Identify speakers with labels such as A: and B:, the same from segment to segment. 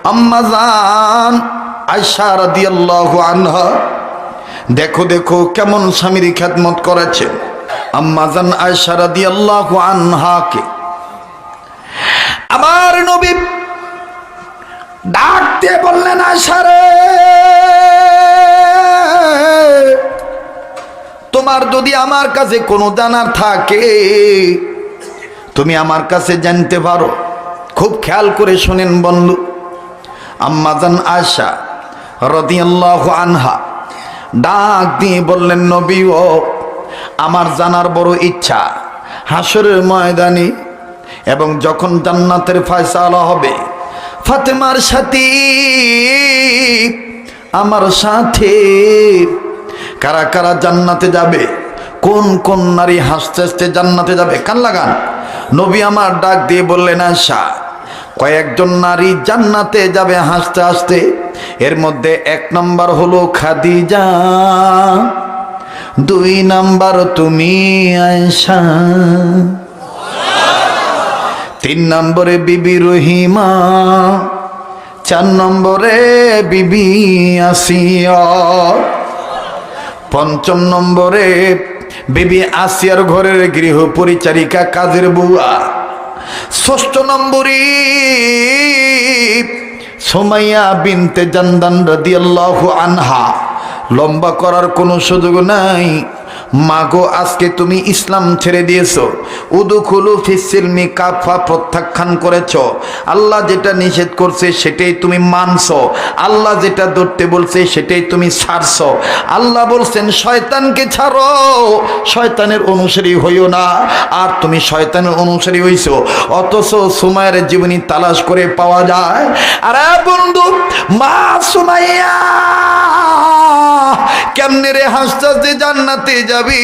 A: আম্মা জান আয়েশা রাদিয়াল্লাহু আনহা দেখো দেখো কেমন স্বামীর খেদমত করেছেন। আম্মা জান আয়েশা রাদিয়াল্লাহু আনহাকে আমার নবী ডাক দিয়ে বললেন, আয়েশা রে, তোমার যদি আমার কাছে কোনো জানার থাকে তুমি আমার কাছে জানতে পারো। খুব খেয়াল করে শুনেন বন্ধু। আম্মা জান আয়েশা রাদিয়াল্লাহু আনহা ডাক দিয়ে বললেন, নবী ও, আমার জানার বড় ইচ্ছা হাসরের ময়দানে এবং যখন জান্নাতের ফয়সালা হবে ফাতেমার সাথে আমার সাথে কারা কারা জান্নাতে যাবে, কোন কোন নারী হাসতে হাসতে জান্নাতে যাবে। কান লাগান। নবী আমার ডাক দিয়ে বললেন, আয়েশা, কয়েকজন নারী জান্নাতে যাবে হাসতে হাসতে। এর মধ্যে 1 নম্বর হলো খাদিজা, 2 নম্বর তুমি আয়েশা, 3 নম্বরে বিবি রহিমা, 4 নম্বরে বিবি আসিয়া, 5ম নম্বরে বিবি আসিয়ার ঘরের গৃহ পরিচারিকা কাজের বুয়া, 6ষ্ঠ নম্বরে সুমাইয়া বিনতে জান্দান রাদিয়াল্লাহু আনহা। লম্বা করার কোনো সুযোগ নাই। মাগো, আজকে তুমি ইসলাম ছেড়ে দিয়েছো, উদুখুলু ফিসসিলমি কাফা প্রত্যাখ্যান করেছো। আল্লাহ যেটা নিষেধ করছে সেটাই তুমি মানছো, আল্লাহ যেটা ধরতে বলছে সেটাই তুমি ছাড়ছো। আল্লাহ বলছেন শয়তানকে ছাড়ো, শয়তানের অনুসারী হইও না, আর তুমি শয়তানের অনুসারী হইছো। অথচ সুমাইয়ার জীবনী তালাশ করে পাওয়া যায়। আরে বন্ধু, মা সুমাইয়া কেমনে রে হাসতে হাসতে জান্নাতে যাবি?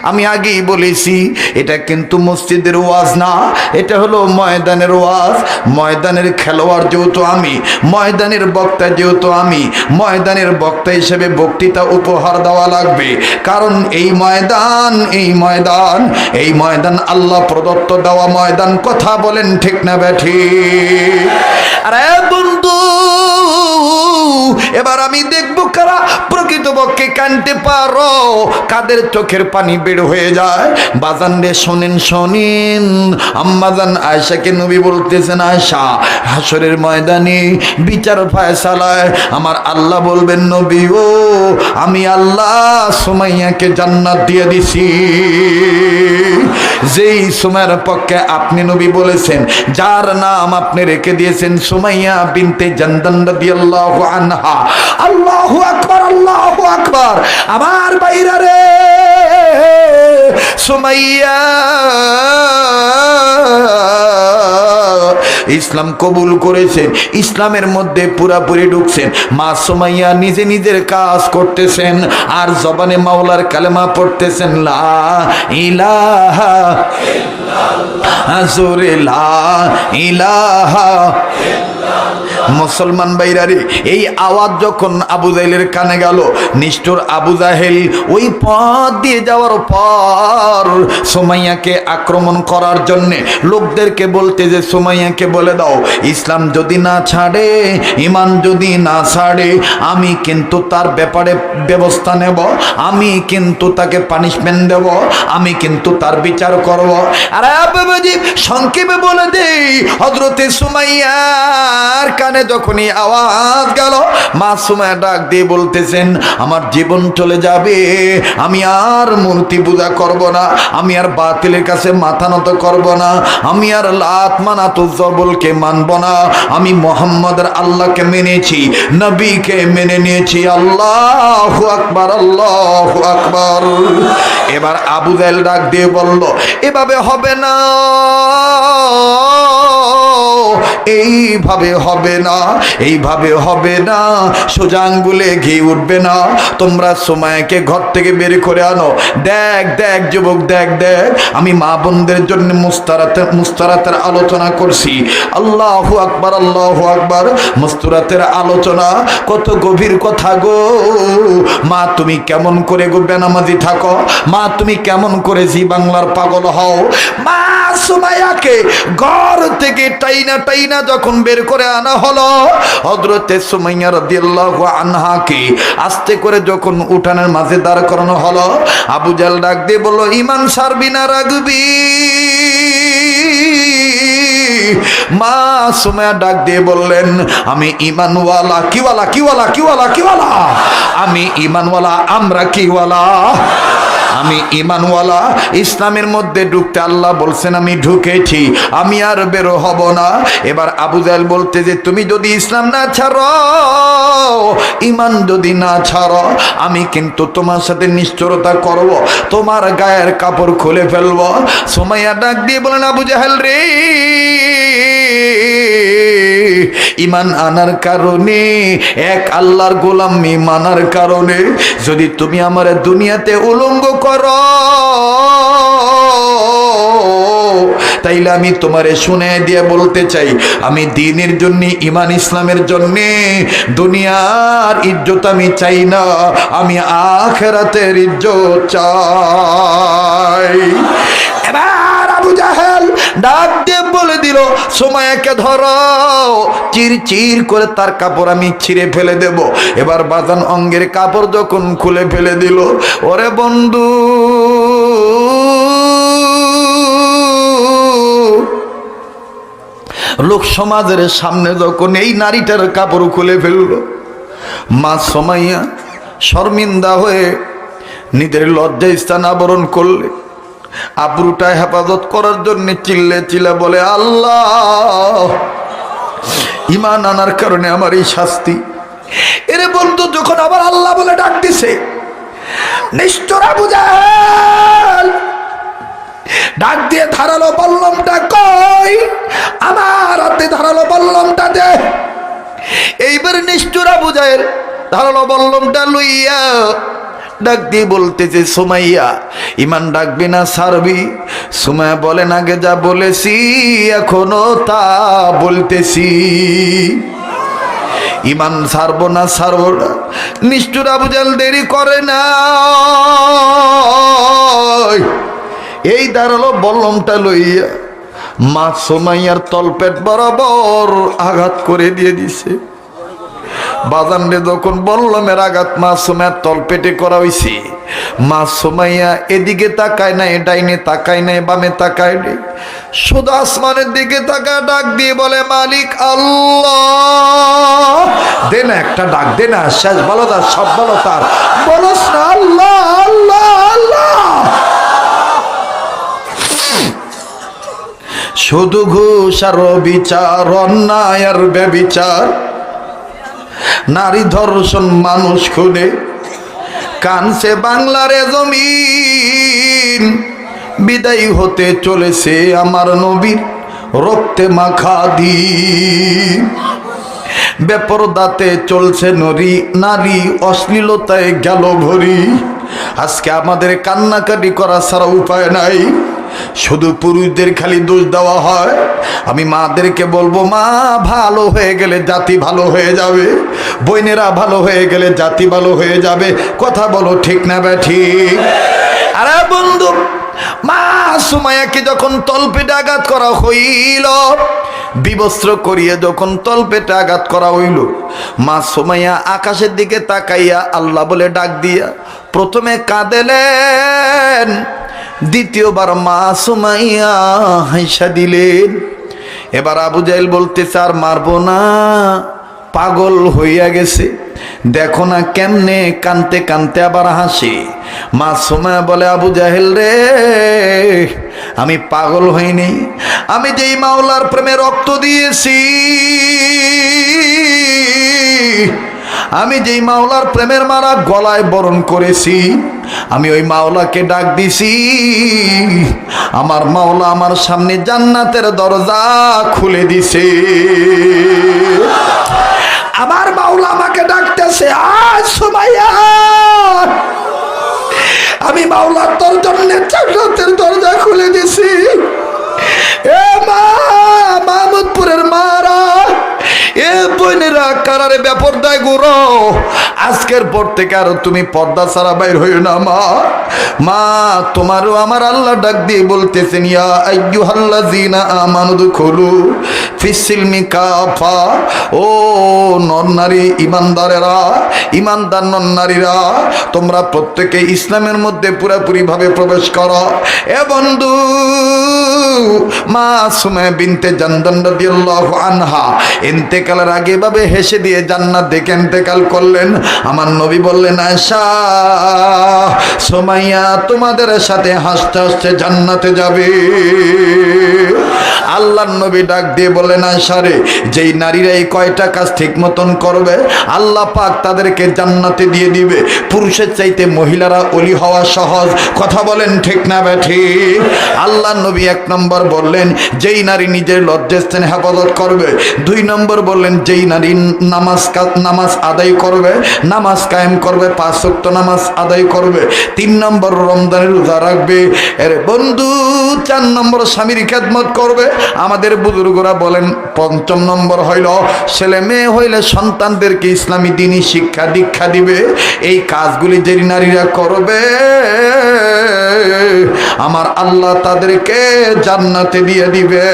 A: আমি আগেই বলেছি, এটা কিন্তু মসজিদের ওয়াজ না, এটা হলো ময়দানের ওয়াজ। ময়দানের খেলোয়াড় যেহেতু আমি, ময়দানের বক্তা যেহেতু আমি, ময়দানের বক্তা হিসেবে বক্তৃতা উপহার দেওয়া লাগবে। কারণ এই ময়দান, এই ময়দান, এই ময়দান আল্লাহ প্রদত্ত দেওয়া ময়দান। কথা বলেন ঠিক না ব্যাঠিক? আরে বন্ধু, এবার আমি দেখবো কারা প্রকৃতপক্ষে কানতে পারো, কাদের চোখের পানি বের হয়ে যায়। বাজান রে শোনেন শোনেন, আম্মাজান আয়েশাকে নবী বলতেছেন, আয়েশা, হাসরের ময়দানে বিচার ফায়সালায় আমার আল্লাহ বলবেন, নবী ও, আমি আল্লাহ সুমাইয়াকে জান্নাত দিয়ে দিছি। যেই সুমাইয়ার পক্ষে আপনি নবী বলেছেন, যার নাম আপনি রেখে দিয়েছেন সুমাইয়া বিনতে জান্দান রাদিয়াল্লাহু আনহা। আল্লাহু আকবার, আল্লাহু আকবার। আমার বাইরা রে, সুমাইয়া ইসলাম কবুল করেছেন, ইসলামের মধ্যে পুরাপুরি ঢুকছেন। মা সুমাইয়া নিজে নিজের কাজ করতেছেন আর জবানে মাওলার কালেমা পড়তেছেন, লা ইলাহা ইল্লাল্লাহ, জোরে লা ইলাহা ইল্লাল্লাহ। মুসলমান ভাইরারে, এই আওয়াজ যখন আবু জাহেলের কানে গেল, নিষ্ঠুর আবু জাহেল ওই পথ দিয়ে যাওয়ার পর সুমাইয়াকে আক্রমণ করার জন্যে লোকদেরকে বলতে যে সুমাইয়াকে বলে দাও, ইসলাম যদি না ছাড়ে, ইমান যদি না ছাড়ে, আমি কিন্তু তার ব্যাপারে ব্যবস্থা নেব, আমি কিন্তু তাকে পানিশমেন্ট দেব, আমি কিন্তু তার বিচার করব। আর বাবাজি সংক্ষেপে বলে দেই, হযরতে সুমাইয়ার কানে যখনই আওয়াজ গেল, মা সুমাইয়া ডাক দিয়ে বলতেছেন, আমার জীবন চলে যাবে, আমি আর মূর্তি পূজা করব না, আমি আর বাতিলের কাছে মাথা নত করব না, আমি আর লাত মানাত উজ্জবলকে মানব না, আমি মুহাম্মদের আল্লাহকে মেনেছি, নবীকে মেনে নিয়েছি। আল্লাহু আকবার, আল্লাহু আকবার। এবার আবু জাহেল ডাক দিয়ে বলল, এভাবে হবে না, এইভাবে হবে না, এইভাবে হবে না, সোজা আঙ্গুলে ঘি উঠবে না। তোমরা সুমাইয়াকে ঘর থেকে বের করে আনো। দেখ দেখ যুবক, দেখ দেখ, আমি মা বোনদের জন্য মুস্তারাতের আলোচনা করছি। আল্লাহু আকবার, আল্লাহু আকবার। মুস্তারাতের আলোচনা কত গভীর কথা গো। মা তুমি কেমন করে গো বেনামাজি থাকো, মা তুমি কেমন করে জি বাংলার পাগল হও, মা সুমাইয়াকে ঘর থেকে টাইনা টাইনা যখন বের করে আনা হলো, হযরতে সুমাইয়া রাদিয়াল্লাহু আনহাকে আস্তে করে যখন উঠানের মাঝে দাঁড় করানো হলো, আবু জাহেল ডাক দিয়ে বলল, ঈমান ছাড়বি না রাখবি? মা সুমাইয়া ডাক দিয়ে বললেন, আমি ঈমানওয়ালা। কিওয়ালা? কিওয়ালা? কিওয়ালা? কিওয়ালা? আমি ঈমানওয়ালা। আমরা কিওয়ালা? আমি ঈমানওয়ালা। ইসলামের মধ্যে ঢুকতে আল্লাহ বলছেন, আমি ঢুকেছি, আমি আর বেরো হব না। এবার আবু জাহেল বলতে যে, তুমি যদি ইসলাম না ছাড়ো, ঈমান যদি না ছাড়ো, আমি কিন্তু তোমার সাথে নিষ্ঠুরতা করব, তোমার গায়ের কাপড় খুলে ফেলবো। সুমাইয়া ডাক দিয়ে বলেন, আবু জাহেল রে, ঈমান আনার কারণে, এক আল্লাহর গোলামি মানার কারণে যদি তুমি আমার দুনিয়াতে উলঙ্গ করো, তাইলে আমি তোমারে শুনে দিয়ে বলতে চাই, আমি দ্বীনের জন্য, ঈমান ইসলামের জন্য দুনিয়ার ইজ্জত আমি চাই না, আমি আখিরাতের ইজ্জত চাই। এবার আবু জাহেল ডাক দিয়ে বলে দিল, সুমাইয়াকে ধরো, চির চির করে তার কাপড় আমি ছিঁড়ে ফেলে দেব। এবার বাজান অঙ্গের কাপড় যখন খুলে ফেলে দিল, ওরে বন্ধু, লোক সমাজের সামনে যখন এই নারীটার কাপড় খুলে ফেলল, মা সুমাইয়া শর্মিন্দা হয়ে নিজের লজ্জা স্থান আবরণ করলে, আবরুটা হেফাজত করার জন্য চিল্লে বলে, আল্লাহ, ঈমান আনার কারণে আমার এই শাস্তি। এরে বন্ধু, যখন আবার আল্লাহ বলে ডাক দিছে, নিষ্ঠুর আবু জাহেল ডাক দিয়ে ধারালো বল্লমটা কই, আমার হাতে ধারালো বল্লমটা দে। এইবার নিষ্ঠুর আবু জাহেল ধারালো বল্লমটা লইয়া ডাক দিয়ে বলতেছে, সুমাইয়া, ঈমান ডাকবি না ছাড়বি? সুমাইয়া বলেন, আগে যা বলেছি এখনো তা বলতেছি, ঈমান ছাড়বো না, ছাড়বো না। নিষ্ঠুর আবু জাহেল দেরি করে না, এই দাঁড়ালো বল্লমটা লইয়া মা সুমাইয়ার তলপেট বরাবর আঘাত করে দিয়ে দিছে। বাজানরে যখন বল্লমের আঘাত মা সুমাইয়ার তলপেটে করা হইছে, মা সুমাইয়া এদিকে তাকায় নাই, ডাইনে তাকায় নাই, বামে তাকায় নাই, শুধু আসমানের দিকে তাকায় ডাক দিয়ে বলে, মালিক আল্লাহ। দে না একটা ডাক, দে না, শেষ ভালো তার, সব ভালো তার, বলস না আল্লাহ আল্লাহ আল্লাহ। শুধু ঘুষ আর বিচার, অন্যায় আর ব্যভিচার, নারী ধর্ষণ, মানুষ খুনে, কানছে বাংলার জমিন, বিদায় হতে চলেছে আমার নবীর রক্তে মাখা দিন। বেপরদাতে চলছে নারী, অশ্লীলতায় গেল ভরি। আজকে আমাদের কান্নাকাটি করা ছাড়া উপায় নাই, শুধু পুরুষদের খালি দোষ দেওয়া হয়। আমি মাদেরকে বলবো, মা ভালো হয়ে গেলে জাতি ভালো হয়ে যাবে, বোনেরা ভালো হয়ে গেলে জাতি ভালো হয়ে যাবে। কথা বলো, ঠিক না ঠিক? আরে বন্ধু, মা সুমাইয়াকে যখন তলপেটে আঘাত করা হইল, বিবস্ত্র করিয়ে যখন তলপেটে আঘাত করা হইল, মা সুমাইয়া আকাশের দিকে তাকাইয়া আল্লাহ বলে ডাক দিয়া প্রথমে কাঁদেলেন, দ্বিতীয়বার মা সুমাইয়া হাসা দিলেন। এবার আবু জাহেল বলতেছে, আর মারবো না, পাগল হইয়া গেছে, দেখো না কেমনে কানতে কানতে আবার হাসি। মা সুমাইয়া বলে, আবু জাহেল রে, আমি পাগল হইনি, আমি যেই মাওলার প্রেমে রক্ত দিয়েছি, আমি যেই মাওলার প্রেমের মারা গলায় বরণ করেছি, আমি ওই মাওলাকে ডাক দিছি, আমার মাওলা আমার সামনে জান্নাতের দরজা খুলে দিছে। আমার মাওলা আমাকে ডাকতেছে, আজ সুমাইয়া, আমি মাওলা তোর জন্য জান্নাতের দরজা খুলে দিছি। এ মা, মাহমুদপুরের মারা, এ বোনেরা কারারে বেপরদায় ঘুরো, আজকের পর থেকে আর তুমি পর্দা ছাড়া বাইর হইও না মা। মা তোমারও আমার আল্লাহ ডাক দিয়ে বলতেছেন, ইয়া আইয়ুহাল্লাযীনা আমানু দুখুলু ফিস-সিলমি কাফা। ও নর নারী ইমানদারেরা, ইমানদার নর নারীরা, তোমরা প্রত্যেকে ইসলামের মধ্যে পুরোপুরি ভাবে প্রবেশ করো। এ বন্ধু, মা সুমাইয়া বিনতে জানদান রাদিয়াল্লাহু আনহা ইন্তেকালের আগে ভাবে হেসে দিয়ে জান্নাত দেখে ইন্তেকাল করলেন। আমার নবী বললেন, আয়েশা সুমাইয়া তোমাদের সাথে হাসতে হাসতে জান্নাতে যাবে। আল্লাহর নবী ডাক দিয়ে বললেন, আয়েশা রে, যেই নারীরা এই কয়টা কাজ ঠিক মতন করবে আল্লাহ পাক তাদেরকে জান্নাতে দিয়ে দিবে। পুরুষের চাইতে মহিলারা ওলি হওয়া সহজ, কথা বলেন ঠিক না ঠিক? আল্লাহর নবী 1 নম্বর বললেন, যেই নারী নিজের লজ্জাস্থানে হেফাজত করবে। 2 নম্বর বললেন, যেই নারী নামাজ আদায় করবে, নামাজ কায়েম করবে, 5 ওয়াক্ত নামাজ আদায় করবে। 3 নম্বর রমজানের রোজা রাখবে। এর বন্ধু 4 নম্বর স্বামীর খেদমত করবে। আমাদের বুজুর্গরা বলেন 5ম নম্বর হইল ছেলে মেয়ে হইলে সন্তানদেরকে ইসলামী দ্বীনি শিক্ষা দীক্ষা দিবে। এই কাজগুলি যে নারীরা করবে আমার আল্লাহ তাদেরকে জান্নাতে দিয়ে দিবে।